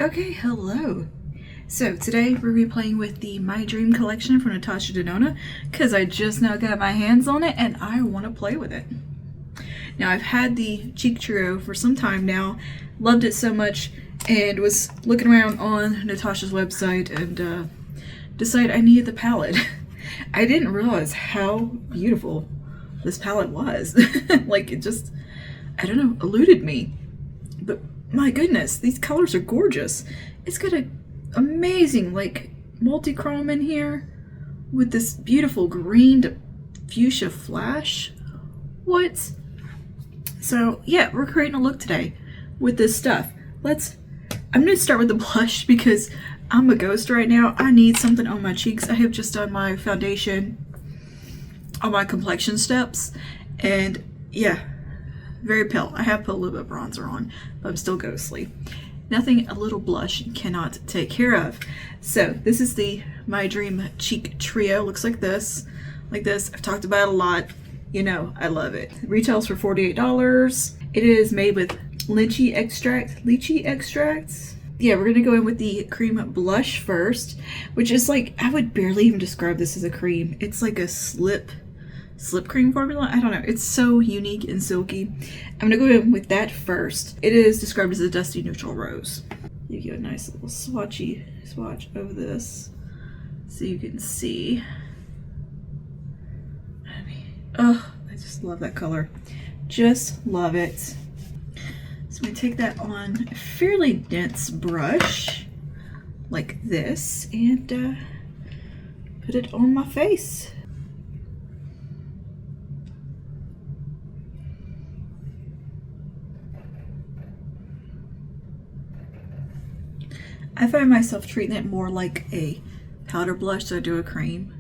Okay, hello. So today we're going to be playing with the My Dream collection from Natasha Denona because I just now got my hands on it and I want to play with it. Now I've had the Cheek Trio for some time now, loved it so much, and was looking around on Natasha's website and decided I needed the palette. I didn't realize how beautiful this palette was. Like, it just, I don't know, eluded me. But my goodness, these colors are gorgeous. It's got an amazing, like, multi-chrome in here with this beautiful green to fuchsia flash. What? So, yeah, we're creating a look today with this stuff. I'm going to start with the blush because I'm a ghost right now. I need something on my cheeks. I have just done my foundation on my complexion steps, and yeah, very pale. I have put a little bit of bronzer on, but I'm still ghostly. Nothing a little blush cannot take care of. So this is the My Dream Cheek Trio. Looks like this. I've talked about it a lot. You know, I love it. It retails for $48. It is made with lychee extracts. Yeah, we're gonna go in with the cream blush first, which is like, I would barely even describe this as a cream. It's like a slip cream formula. I don't know. It's so unique and silky. I'm gonna go in with that first. It is described as a dusty neutral rose. You get a nice little swatch of this so you can see. I mean, oh, I just love that color. Just love it. So I'm gonna take that on a fairly dense brush like this and put it on my face. I find myself treating it more like a powder blush than I do a cream.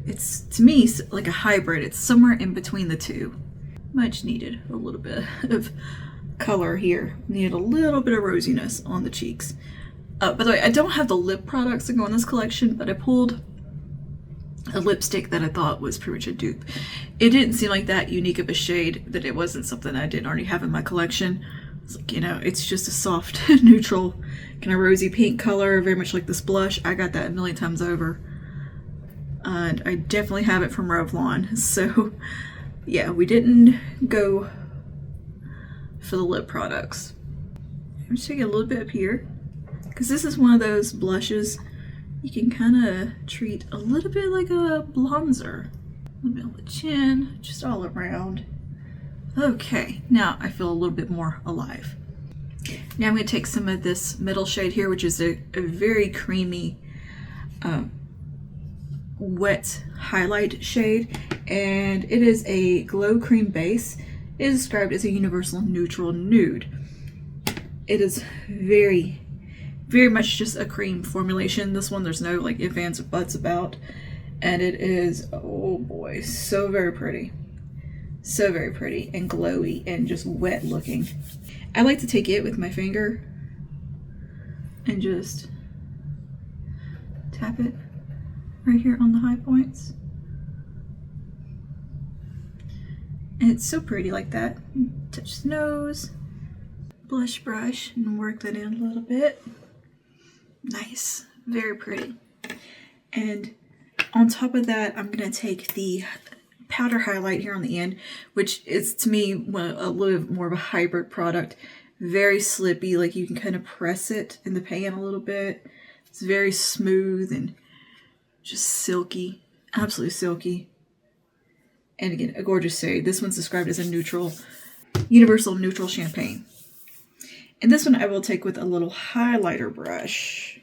It's, to me, like a hybrid. It's somewhere in between the two. Much needed a little bit of color here. Needed a little bit of rosiness on the cheeks. By the way, I don't have the lip products that go in this collection, but I pulled a lipstick that I thought was pretty much a dupe. It didn't seem like that unique of a shade that it wasn't something I didn't already have in my collection. It's like, you know, it's just a soft, neutral, kind of rosy pink color, very much like this blush. I got that a million times over. And I definitely have it from Revlon. So, yeah, we didn't go for the lip products. I'm just taking a little bit up here, because this is one of those blushes you can kind of treat a little bit like a bronzer. A little bit on the chin, just all around. Okay, now I feel a little bit more alive. Now I'm going to take some of this middle shade here, which is a very creamy, wet highlight shade, and it is a glow cream base. It is described as a universal neutral nude. It is very, very much just a cream formulation. This one, there's no like ifs, ands, or buts about, and it is, oh boy, so very pretty. So very pretty and glowy and just wet looking. I like to take it with my finger and just tap it right here on the high points. And it's so pretty like that. Touch the nose, blush brush, and work that in a little bit. Nice, very pretty. And on top of that, I'm gonna take the powder highlight here on the end, which is to me a little bit more of a hybrid product. Very slippy, like you can kind of press it in the pan a little bit. It's very smooth and just silky, absolutely silky. And again, a gorgeous shade. This one's described as a neutral, universal neutral champagne. And this one I will take with a little highlighter brush.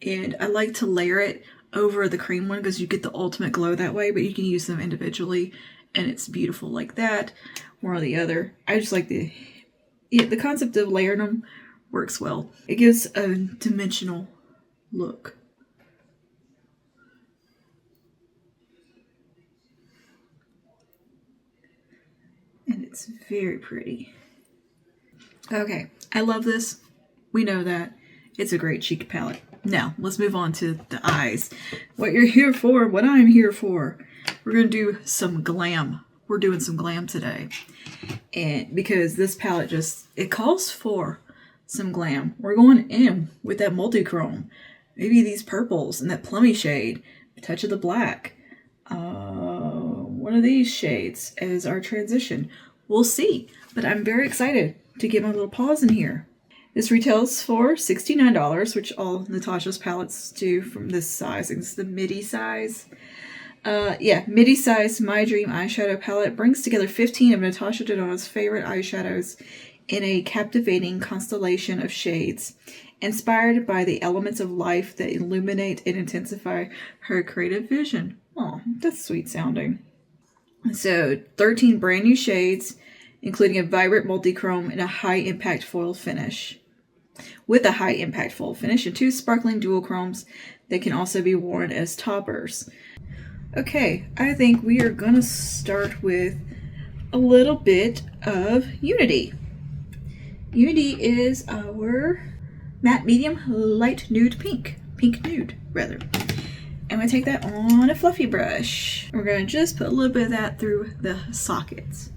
And I like to layer it over the cream one because you get the ultimate glow that way, but you can use them individually and it's beautiful like that or the other. I just like the concept of layering them works well. It gives a dimensional look. And it's very pretty. Okay, I love this. We know that. It's a great cheek palette. Now, let's move on to the eyes. What you're here for, what I'm here for. We're going to do some glam. We're doing some glam today. And because this palette just, it calls for some glam. We're going in with that multi-chrome. Maybe these purples and that plummy shade. A touch of the black. One of these shades as our transition. We'll see. But I'm very excited to get my little paws in here. This retails for $69, which all Natasha's palettes do from this size. It's the midi size. Midi size My Dream eyeshadow palette brings together 15 of Natasha Denona's favorite eyeshadows in a captivating constellation of shades, inspired by the elements of life that illuminate and intensify her creative vision. Oh, that's sweet sounding. So, 13 brand new shades, including a vibrant multi-chrome and a high-impact foil finish. With a high-impact foil finish and 2 sparkling dual chromes that can also be worn as toppers. Okay, I think we are going to start with a little bit of Unity. Unity is our matte medium light nude pink. Pink nude, rather. I'm going to take that on a fluffy brush. We're going to just put a little bit of that through the sockets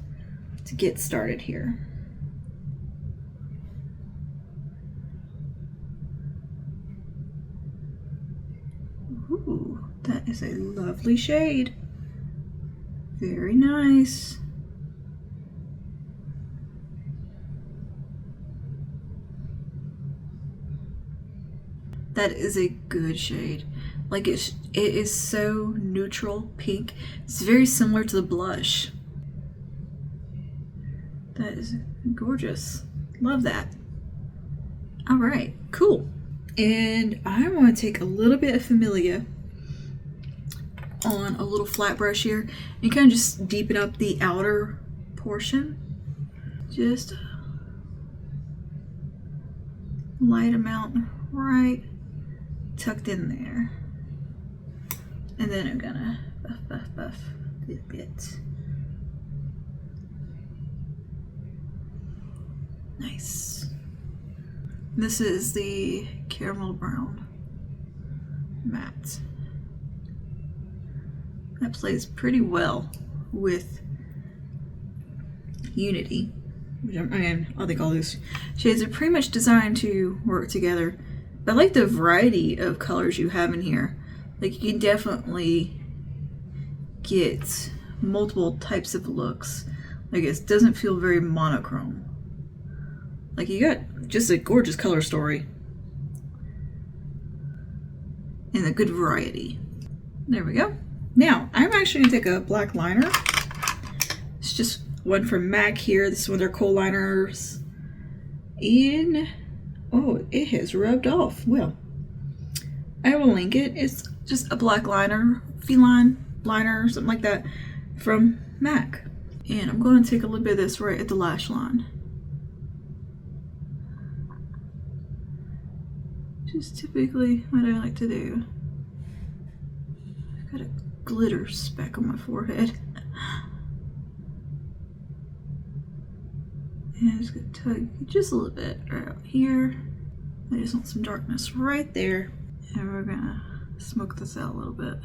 to get started here. Ooh, that is a lovely shade. Very nice. That is a good shade. Like it is so neutral pink. It's very similar to the blush. That is gorgeous. Love that. All right, cool. And I want to take a little bit of Familia on a little flat brush here and kind of just deepen up the outer portion. Just a light amount right tucked in there. And then I'm gonna buff a bit. Nice. This is the caramel brown matte. That plays pretty well with Unity. I think all these shades are pretty much designed to work together. But I like the variety of colors you have in here. Like you can definitely get multiple types of looks. Like it doesn't feel very monochrome. Like you got just a gorgeous color story. And a good variety. There we go. Now, I'm actually going to take a black liner. It's just one from MAC here. This is one of their kohl liners. And, oh, it has rubbed off. Well, I will link it. It's just a black liner, feline liner, something like that, from MAC. And I'm going to take a little bit of this right at the lash line. Just typically what I like to do. I've got a glitter speck on my forehead. And I'm just going to tug just a little bit right out here. I just want some darkness right there. And we're going to smoke this out a little bit.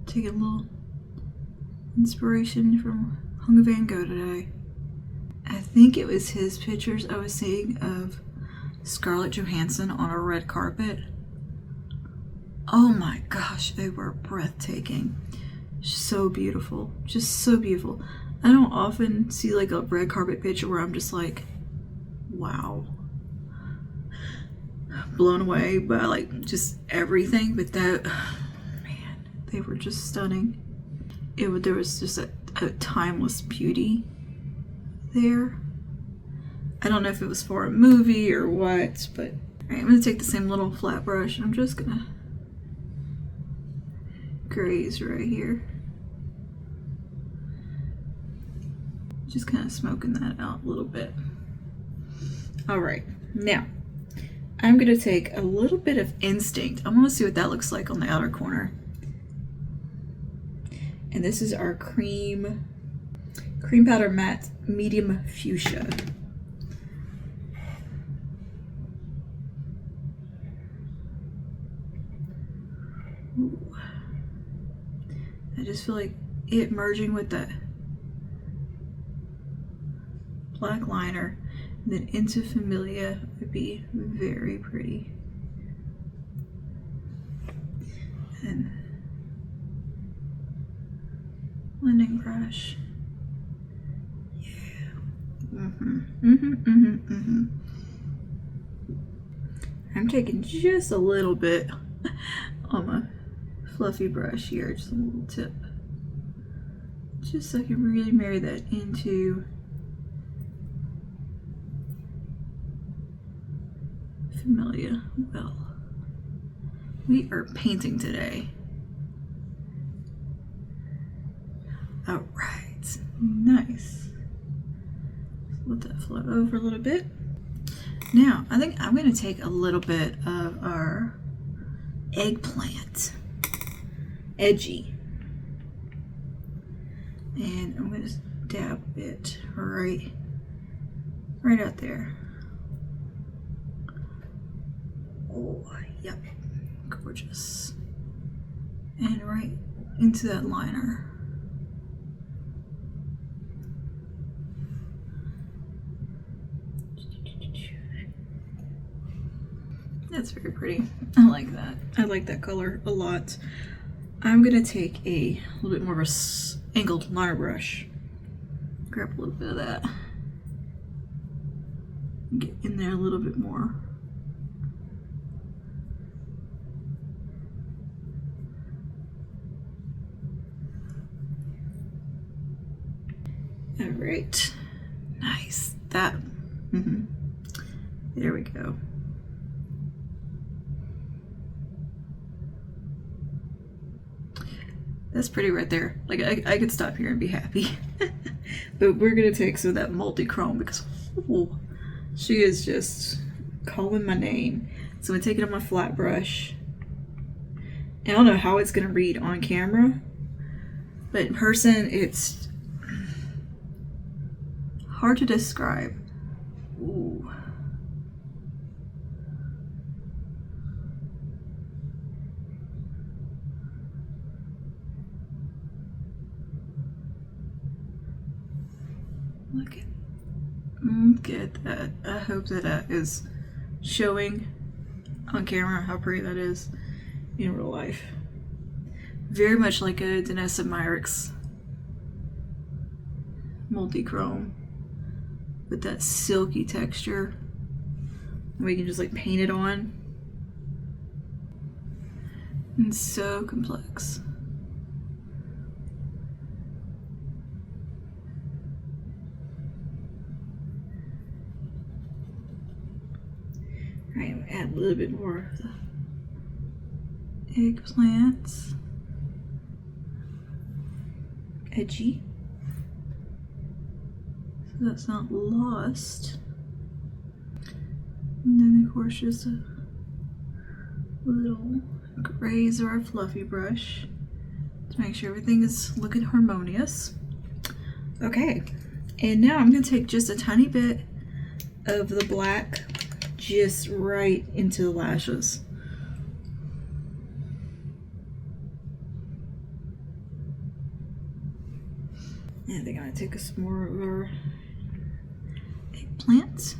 Take a little inspiration from Hung Van Gogh today. I think it was his pictures I was seeing of Scarlett Johansson on a red carpet. Oh my gosh, they were breathtaking. So beautiful. Just so beautiful. I don't often see like a red carpet picture where I'm just like, wow. Blown away by like just everything. But that, man, they were just stunning. There was just a timeless beauty there. I don't know if it was for a movie or what, but alright, I'm going to take the same little flat brush. I'm just going to graze right here. Just kind of smoking that out a little bit. Alright, now I'm going to take a little bit of Instinct. I want to see what that looks like on the outer corner. And this is our cream powder matte medium fuchsia. Ooh. I just feel like it merging with that black liner then into Familia would be very pretty. And blending brush. Yeah. I'm taking just a little bit on my fluffy brush here, just a little tip. Just so I can really marry that into Familia well. We are painting today. All right, nice. Let that flow over a little bit. Now, I think I'm gonna take a little bit of our eggplant, edgy, and I'm gonna dab it right out there. Oh, yep, gorgeous. And right into that liner. That's very pretty. I like that. I like that color a lot. I'm gonna take a little bit more of a angled liner brush. Grab a little bit of that. Get in there a little bit more. All right. Nice. That. There we go. That's pretty right there. Like I could stop here and be happy. But we're gonna take some of that multi-chrome because she is just calling my name. So I'm gonna take it on my flat brush. And I don't know how it's gonna read on camera, but in person it's hard to describe. Ooh. Look at that. I hope that is showing on camera how pretty that is in real life. Very much like a Danessa Myricks multi-chrome with that silky texture. We can just like paint it on. And so complex. Alright, we'll add a little bit more of the eggplants. Edgy. So that's not lost. And then of course just a little graze of our fluffy brush to make sure everything is looking harmonious. Okay, and now I'm going to take just a tiny bit of the black just right into the lashes. And I think I'm going to take some more of our eggplant.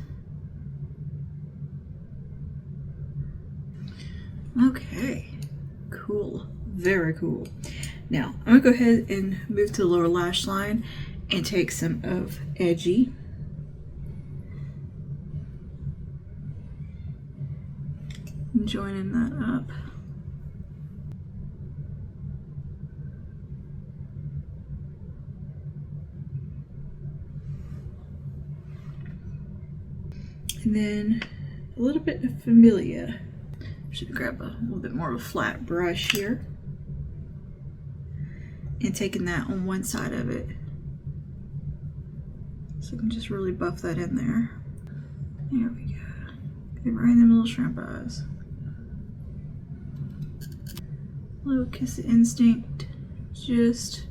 Okay, cool, very cool. Now I'm gonna go ahead and move to the lower lash line and take some of Edgy. And joining that up. And then a little bit of Familia. Should grab a little bit more of a flat brush here and taking that on one side of it, so I can just really buff that in there. There we go. Get right in them little shrimp eyes. A little kiss of instinct, just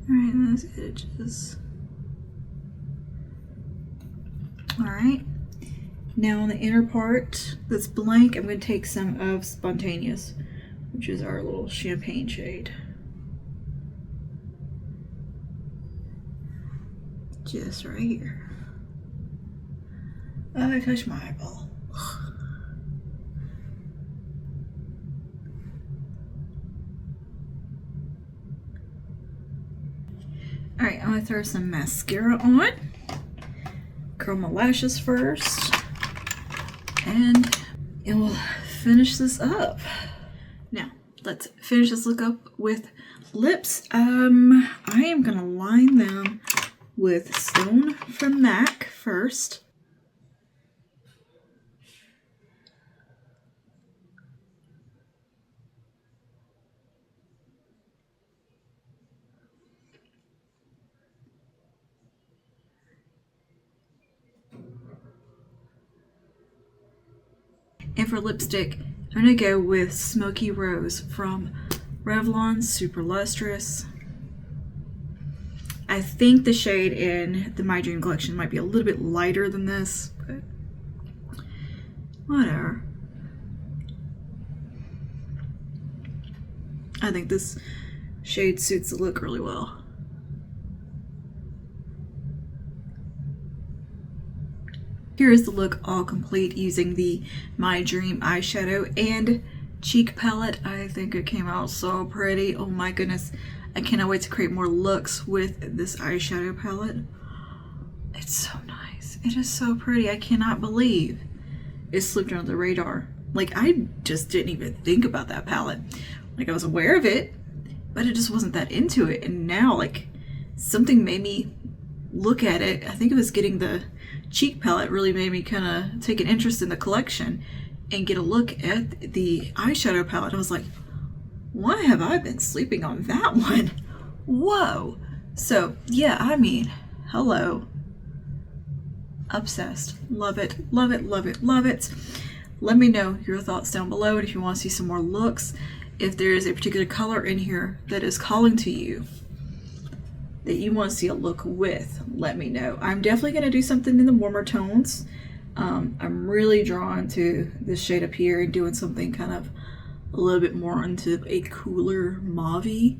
right in those edges. All right. Now on the inner part that's blank, I'm going to take some of Spontaneous, which is our little champagne shade. just right here. I touched my eyeball. Alright, I'm gonna throw some mascara on. Curl my lashes first. And we'll finish this up. Now, let's finish this look up with lips. I am gonna line them with Stone from MAC first. And for lipstick, I'm gonna go with Smoky Rose from Revlon, super lustrous. I think the shade in the My Dream collection might be a little bit lighter than this, but whatever. I think this shade suits the look really well. Here is the look all complete using the My Dream eyeshadow and cheek palette. I think it came out so pretty. Oh my goodness. I cannot wait to create more looks with this eyeshadow palette. It's so nice. It is so pretty. I cannot believe it slipped under the radar. Like, I just didn't even think about that palette. Like, I was aware of it, but it just wasn't that into it. And now, like, something made me look at it. I think it was getting the cheek palette really made me kind of take an interest in the collection and get a look at the eyeshadow palette. I was like, why have I been sleeping on that one? Whoa. So yeah, I mean, hello. Obsessed. Love it, love it, love it, love it. Let me know your thoughts down below, and if you want to see some more looks, if there is a particular color in here that is calling to you, that you want to see a look with, let me know. I'm definitely going to do something in the warmer tones. I'm really drawn to this shade up here and doing something kind of a little bit more into a cooler mauve-y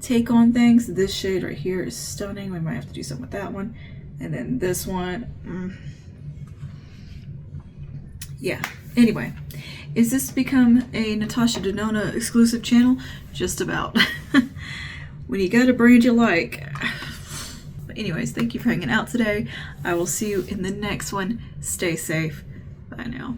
take on things. This shade right here is stunning. We might have to do something with that one. And then this one, yeah. Anyway, is this become a Natasha Denona exclusive channel? Just about. When you got a brand you like. But anyways, thank you for hanging out today. I will see you in the next one. Stay safe. Bye now.